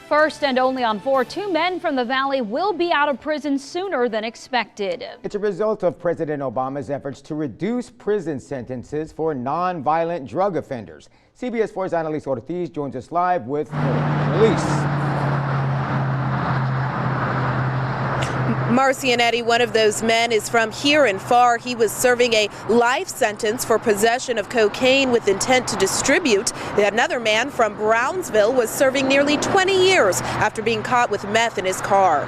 First and only on 4, 2 men from the Valley will be out of prison sooner than expected. It's a result of President Obama's efforts to reduce prison sentences for non-violent drug offenders. CBS 4's Annalise Ortiz joins us live with Annalise. Marcy and Eddie, one of those men is from here and far. He was serving a life sentence for possession of cocaine with intent to distribute. Another man from Brownsville was serving nearly 20 years after being caught with meth in his car.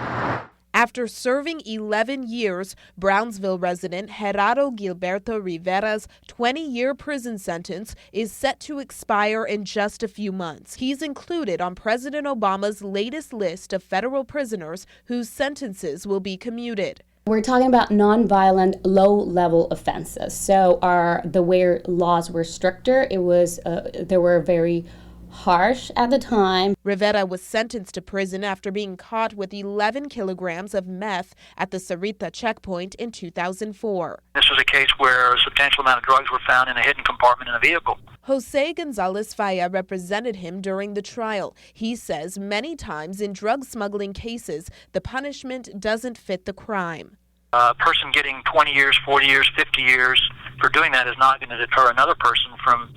After serving 11 years, Brownsville resident Gerardo Gilberto Rivera's 20-year prison sentence is set to expire in just a few months. He's included on President Obama's latest list of federal prisoners whose sentences will be commuted. We're talking about nonviolent, low-level offenses. So the way laws were stricter, they were very harsh at the time. Rivera was sentenced to prison after being caught with 11 kilograms of meth at the Sarita checkpoint in 2004. This was a case where a substantial amount of drugs were found in a hidden compartment in a vehicle. Jose Gonzalez Falla represented him during the trial. He says many times in drug smuggling cases, the punishment doesn't fit the crime. A person getting 20 years, 40 years, 50 years for doing that is not going to deter another person from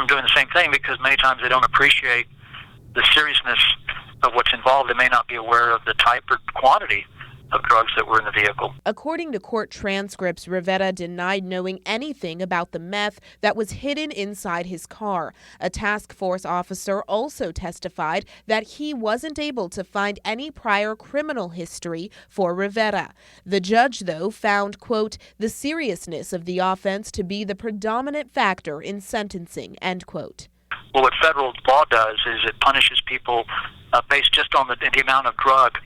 doing the same thing, because many times they don't appreciate the seriousness of what's involved. They may not be aware of the type or quantity of drugs that were in the vehicle. According to court transcripts, Rivera denied knowing anything about the meth that was hidden inside his car. A task force officer also testified that he wasn't able to find any prior criminal history for Rivera. The judge, though, found, quote, the seriousness of the offense to be the predominant factor in sentencing, end quote. Well, what federal law does is it punishes people based just on the amount of drug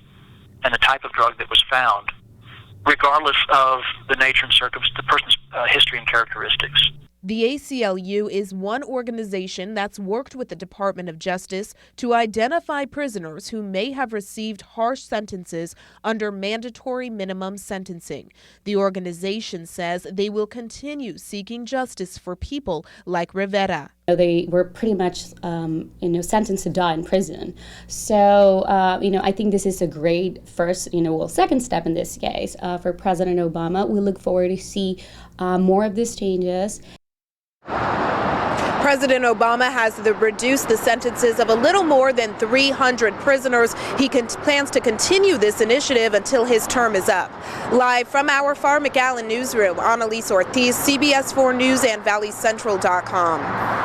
and the type of drug that was found, regardless of the nature and circumstance, the person's history and characteristics. The ACLU is one organization that's worked with the Department of Justice to identify prisoners who may have received harsh sentences under mandatory minimum sentencing. The organization says they will continue seeking justice for people like Rivera. They were pretty much, sentenced to die in prison. So, I think this is a great first, second step in this case for President Obama. We look forward to see more of these changes. President Obama has reduced the sentences of a little more than 300 prisoners. He plans to continue this initiative until his term is up. Live from our Far McAllen newsroom, Annalise Ortiz, CBS 4 News and ValleyCentral.com.